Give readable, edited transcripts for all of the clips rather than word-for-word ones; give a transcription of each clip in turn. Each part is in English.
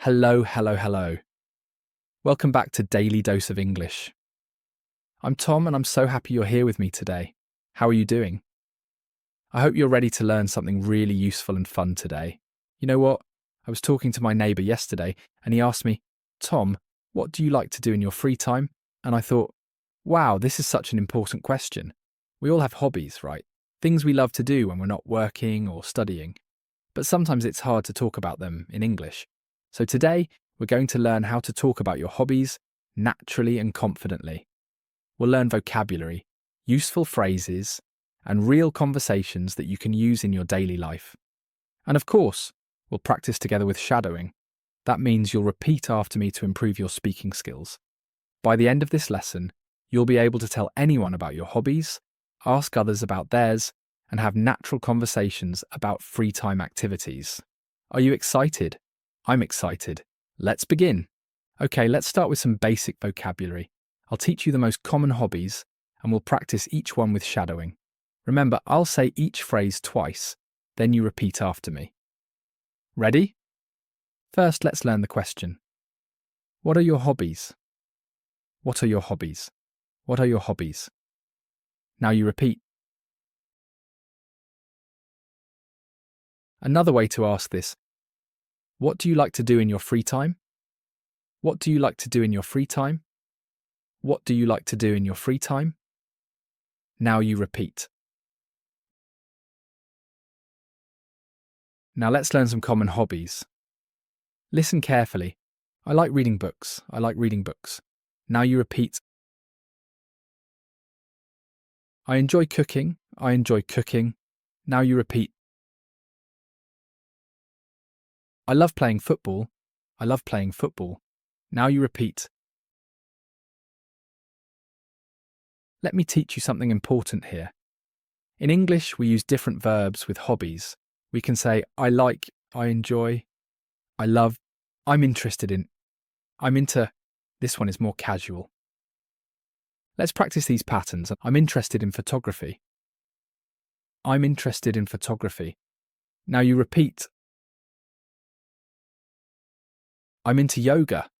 Hello, hello, hello. Welcome back to Daily Dose of English. I'm Tom and I'm so happy you're here with me today. How are you doing? I hope you're ready to learn something really useful and fun today. You know what? I was talking to my neighbour yesterday and he asked me, Tom, what do you like to do in your free time? And I thought, wow, this is such an important question. We all have hobbies, right? Things we love to do when we're not working or studying. But sometimes it's hard to talk about them in English. So today, we're going to learn how to talk about your hobbies naturally and confidently. We'll learn vocabulary, useful phrases, and real conversations that you can use in your daily life. And of course, we'll practice together with shadowing. That means you'll repeat after me to improve your speaking skills. By the end of this lesson, you'll be able to tell anyone about your hobbies, ask others about theirs, and have natural conversations about free time activities. Are you excited? I'm excited. Let's begin. Okay, let's start with some basic vocabulary. I'll teach you the most common hobbies, and we'll practice each one with shadowing. Remember, I'll say each phrase twice, then you repeat after me. Ready? First, let's learn the question. What are your hobbies? What are your hobbies? What are your hobbies? Now you repeat. Another way to ask this, what do you like to do in your free time? What do you like to do in your free time? What do you like to do in your free time? Now you repeat. Now let's learn some common hobbies. Listen carefully. I like reading books. I like reading books. Now you repeat. I enjoy cooking. I enjoy cooking. Now you repeat. I love playing football. I love playing football. Now you repeat. Let me teach you something important here. In English, we use different verbs with hobbies. We can say, I like, I enjoy, I love, I'm interested in, I'm into. This one is more casual. Let's practice these patterns. I'm interested in photography. I'm interested in photography. Now you repeat. I'm into yoga.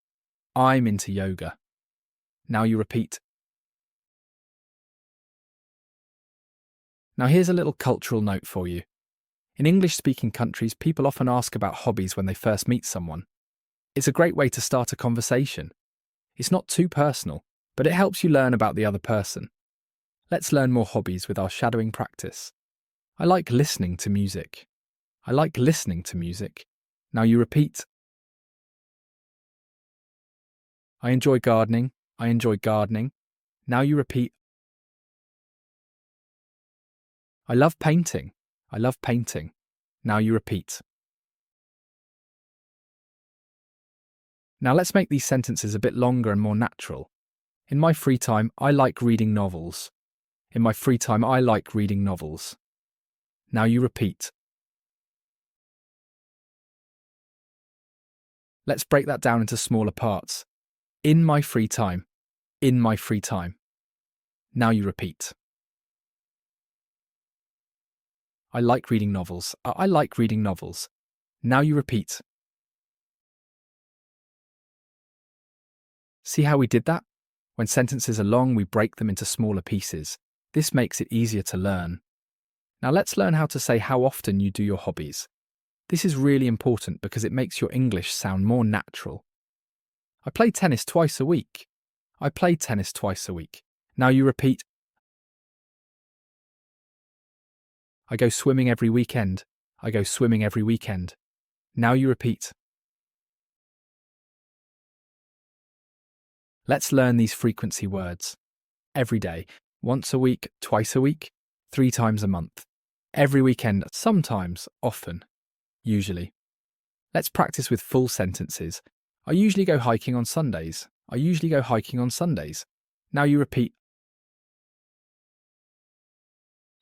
I'm into yoga. Now you repeat. Now here's a little cultural note for you. In English-speaking countries, people often ask about hobbies when they first meet someone. It's a great way to start a conversation. It's not too personal, but it helps you learn about the other person. Let's learn more hobbies with our shadowing practice. I like listening to music. I like listening to music. Now you repeat. I enjoy gardening. I enjoy gardening. Now you repeat. I love painting. I love painting. Now you repeat. Now let's make these sentences a bit longer and more natural. In my free time, I like reading novels. In my free time, I like reading novels. Now you repeat. Let's break that down into smaller parts. In my free time. In my free time. Now you repeat. I like reading novels. I like reading novels. Now you repeat. See how we did that? When sentences are long, we break them into smaller pieces. This makes it easier to learn. Now let's learn how to say how often you do your hobbies. This is really important because it makes your English sound more natural. I play tennis twice a week. I play tennis twice a week. Now you repeat. I go swimming every weekend. I go swimming every weekend. Now you repeat. Let's learn these frequency words. Every day, once a week, twice a week, 3 times a month. Every weekend, sometimes, often, usually. Let's practice with full sentences. I usually go hiking on Sundays. I usually go hiking on Sundays. Now you repeat.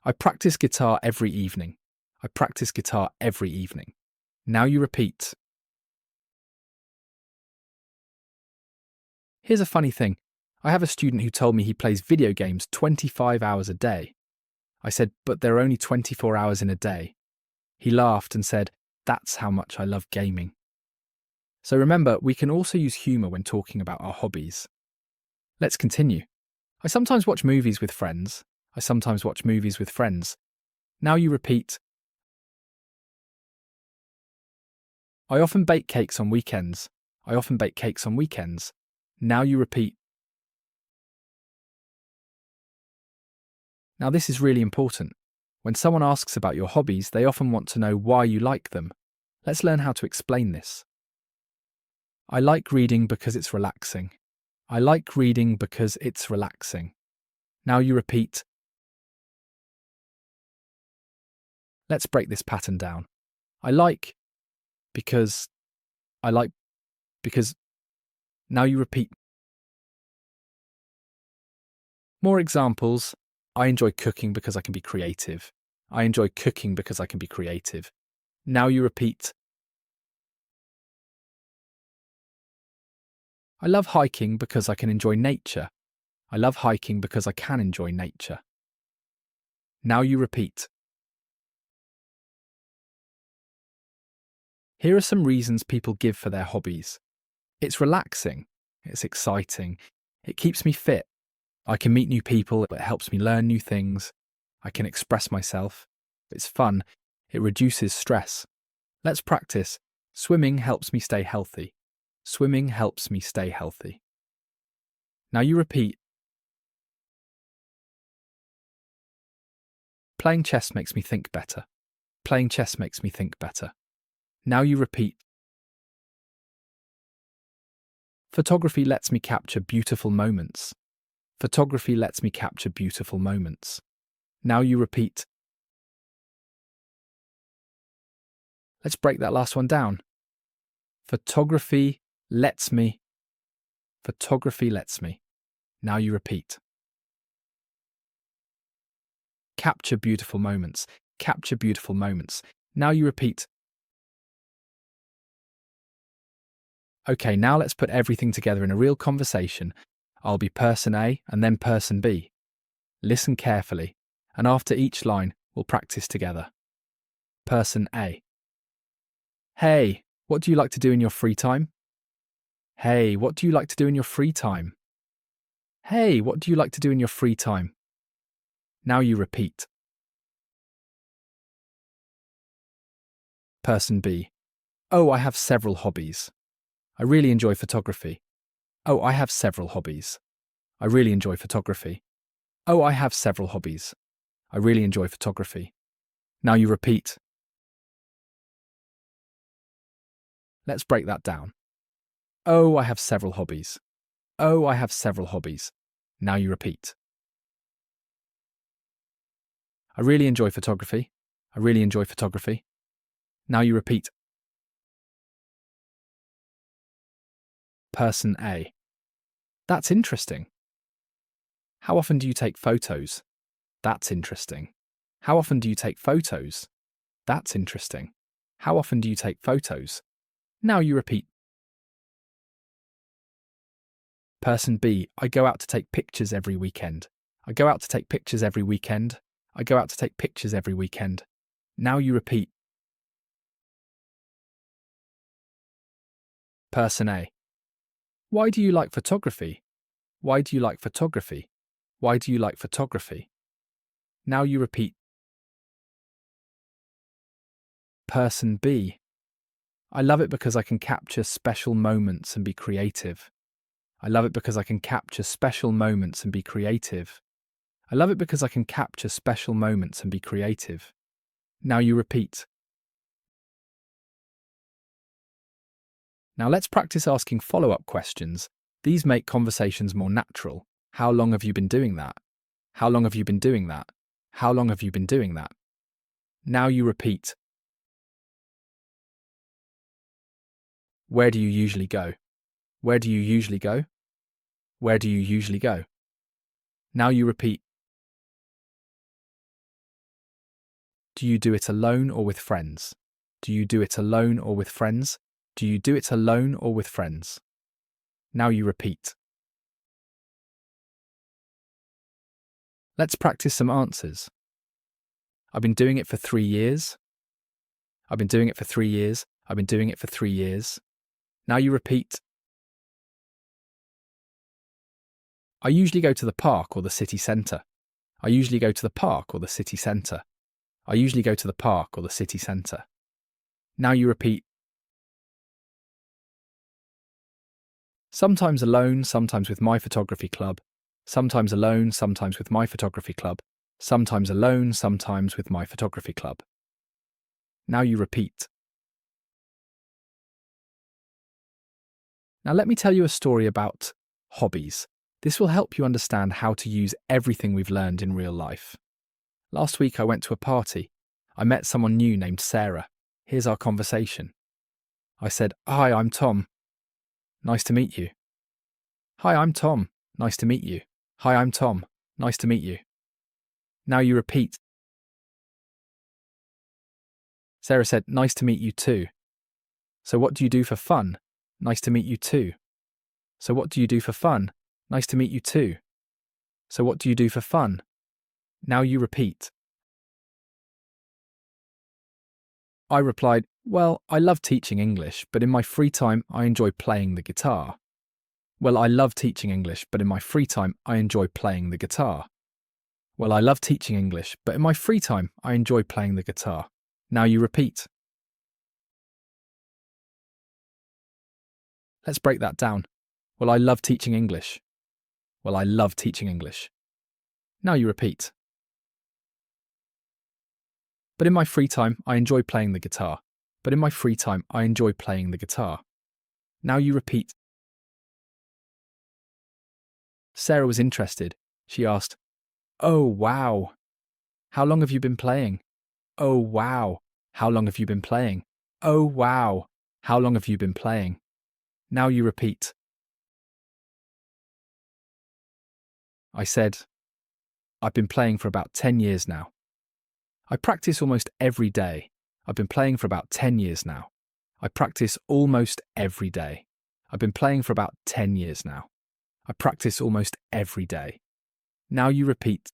I practice guitar every evening. I practice guitar every evening. Now you repeat. Here's a funny thing. I have a student who told me he plays video games 25 hours a day. I said, but there are only 24 hours in a day. He laughed and said, that's how much I love gaming. So remember, we can also use humour when talking about our hobbies. Let's continue. I sometimes watch movies with friends. I sometimes watch movies with friends. Now you repeat. I often bake cakes on weekends. I often bake cakes on weekends. Now you repeat. Now this is really important. When someone asks about your hobbies, they often want to know why you like them. Let's learn how to explain this. I like reading because it's relaxing. I like reading because it's relaxing. Now you repeat. Let's break this pattern down. I like because. I like because. Now you repeat. More examples. I enjoy cooking because I can be creative. I enjoy cooking because I can be creative. Now you repeat. I love hiking because I can enjoy nature. I love hiking because I can enjoy nature. Now you repeat. Here are some reasons people give for their hobbies. It's relaxing. It's exciting. It keeps me fit. I can meet new people. It helps me learn new things. I can express myself. It's fun. It reduces stress. Let's practice. Swimming helps me stay healthy. Swimming helps me stay healthy. Now you repeat. Playing chess makes me think better. Playing chess makes me think better. Now you repeat. Photography lets me capture beautiful moments. Photography lets me capture beautiful moments. Now you repeat. Let's break that last one down. Photography lets me. Photography lets me. Now you repeat. Capture beautiful moments. Capture beautiful moments. Now you repeat. Okay, now let's put everything together in a real conversation. I'll be person A and then person B. Listen carefully, and after each line, we'll practice together. Person A. Hey, what do you like to do in your free time? Hey, what do you like to do in your free time? Hey, what do you like to do in your free time? Now you repeat. Person B. Oh, I have several hobbies. I really enjoy photography. Oh, I have several hobbies. I really enjoy photography. Oh, I have several hobbies. I really enjoy photography. Now you repeat. Let's break that down. Oh, I have several hobbies. Oh, I have several hobbies. Now you repeat. I really enjoy photography. I really enjoy photography. Now you repeat. Person A. That's interesting. How often do you take photos? That's interesting. How often do you take photos? That's interesting. How often do you take photos? Now you repeat. Person B. I go out to take pictures every weekend. I go out to take pictures every weekend. I go out to take pictures every weekend. Now you repeat. Person A. Why do you like photography? Why do you like photography? Why do you like photography? Now you repeat. Person B. I love it because I can capture special moments and be creative. I love it because I can capture special moments and be creative. I love it because I can capture special moments and be creative. Now you repeat. Now let's practice asking follow-up questions. These make conversations more natural. How long have you been doing that? How long have you been doing that? How long have you been doing that? Now you repeat. Where do you usually go? Where do you usually go? Where do you usually go? Now you repeat. Do you do it alone or with friends? Do you do it alone or with friends? Do you do it alone or with friends? Now you repeat. Let's practice some answers. I've been doing it for 3 years. I've been doing it for 3 years. I've been doing it for 3 years. Now you repeat. I usually go to the park or the city centre. I usually go to the park or the city centre. I usually go to the park or the city centre. Now you repeat. Sometimes alone, sometimes with my photography club. Sometimes alone, sometimes with my photography club. Sometimes alone, sometimes with my photography club. Now you repeat. Now let me tell you a story about hobbies. This will help you understand how to use everything we've learned in real life. Last week I went to a party. I met someone new named Sarah. Here's our conversation. I said, "Hi, I'm Tom. Nice to meet you." "Hi, I'm Tom. Nice to meet you." "Hi, I'm Tom. Nice to meet you." Now you repeat. Sarah said, "Nice to meet you too." "So what do you do for fun?" "Nice to meet you too." "So what do you do for fun?" "Nice to meet you too." "So what do you do for fun?" Now you repeat. I replied, "Well, I love teaching English, but in my free time I enjoy playing the guitar." "Well, I love teaching English, but in my free time I enjoy playing the guitar." "Well, I love teaching English, but in my free time I enjoy playing the guitar." Now you repeat. Let's break that down. Well, I love teaching English. Well, I love teaching English. Now you repeat. But in my free time I enjoy playing the guitar. But in my free time I enjoy playing the guitar. Now you repeat. Sarah was interested. She asked, "Oh, wow. How long have you been playing?" "Oh, wow. How long have you been playing?" "Oh, wow. How long have you been playing?" Now you repeat. I said, "I've been playing for about 10 years now. I practice almost every day. I've been playing for about 10 years now. I practice almost every day. I've been playing for about 10 years now. I practice almost every day." Now you repeat.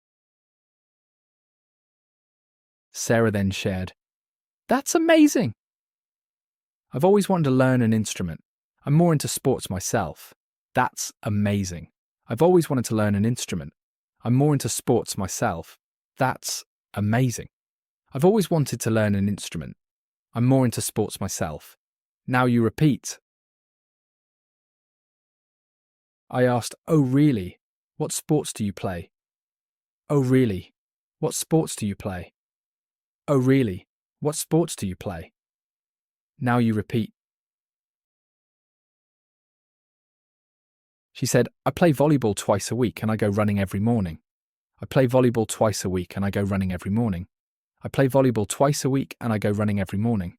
Sarah then shared, "That's amazing. I've always wanted to learn an instrument. I'm more into sports myself." "That's amazing. I've always wanted to learn an instrument. I'm more into sports myself." "That's amazing. I've always wanted to learn an instrument. I'm more into sports myself." Now you repeat. I asked, "Oh, really? What sports do you play?" "Oh, really? What sports do you play?" "Oh, really? What sports do you play?" Now you repeat. She said, "I play volleyball twice a week and I go running every morning." "I play volleyball twice a week and I go running every morning." "I play volleyball twice a week and I go running every morning."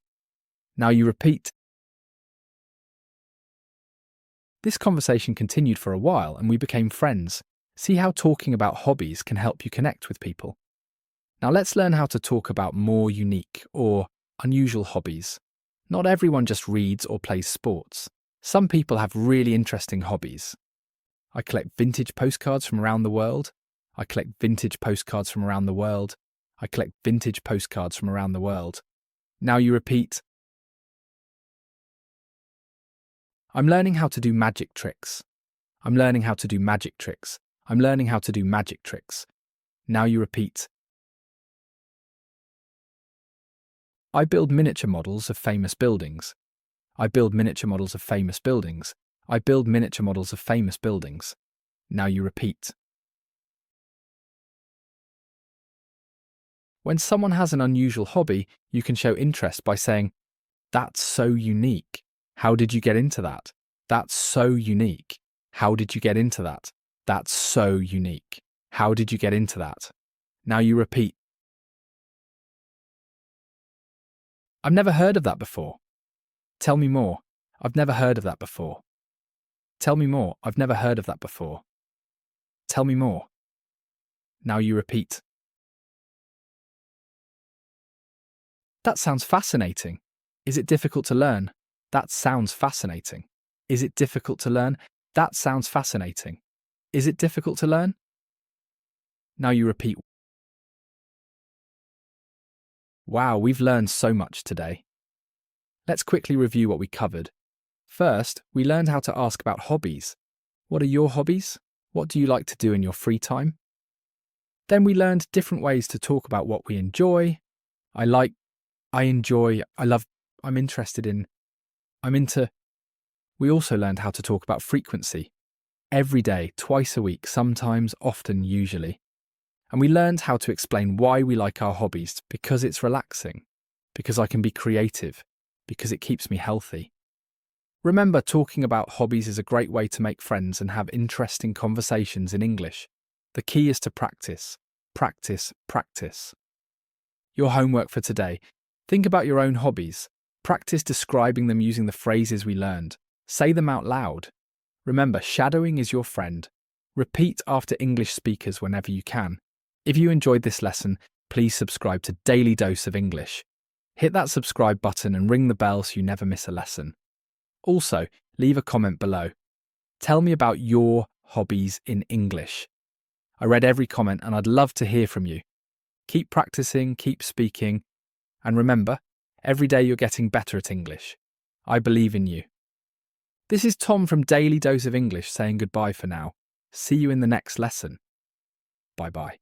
Now you repeat. This conversation continued for a while and we became friends. See how talking about hobbies can help you connect with people. Now let's learn how to talk about more unique or unusual hobbies. Not everyone just reads or plays sports. Some people have really interesting hobbies. I collect vintage postcards from around the world. I collect vintage postcards from around the world. I collect vintage postcards from around the world. Now you repeat. I'm learning how to do magic tricks. I'm learning how to do magic tricks. I'm learning how to do magic tricks. Now you repeat. I build miniature models of famous buildings. I build miniature models of famous buildings. I build miniature models of famous buildings. Now you repeat. When someone has an unusual hobby, you can show interest by saying, "That's so unique. How did you get into that? That's so unique. How did you get into that? That's so unique. How did you get into that?" Now you repeat. "I've never heard of that before. Tell me more. I've never heard of that before. Tell me more. I've never heard of that before. Tell me more." Now you repeat. "That sounds fascinating. Is it difficult to learn? That sounds fascinating. Is it difficult to learn? That sounds fascinating. Is it difficult to learn?" Now you repeat. Wow, we've learned so much today. Let's quickly review what we covered. First, we learned how to ask about hobbies. What are your hobbies? What do you like to do in your free time? Then we learned different ways to talk about what we enjoy. I like, I enjoy, I love, I'm interested in, I'm into. We also learned how to talk about frequency. Every day, twice a week, sometimes, often, usually. And we learned how to explain why we like our hobbies, because it's relaxing, because I can be creative, because it keeps me healthy. Remember, talking about hobbies is a great way to make friends and have interesting conversations in English. The key is to practice, practice, practice. Your homework for today: think about your own hobbies. Practice describing them using the phrases we learned. Say them out loud. Remember, shadowing is your friend. Repeat after English speakers whenever you can. If you enjoyed this lesson, please subscribe to Daily Dose of English. Hit that subscribe button and ring the bell so you never miss a lesson. Also, leave a comment below. Tell me about your hobbies in English. I read every comment and I'd love to hear from you. Keep practicing, keep speaking, and remember, every day you're getting better at English. I believe in you. This is Tom from Daily Dose of English saying goodbye for now. See you in the next lesson. Bye-bye.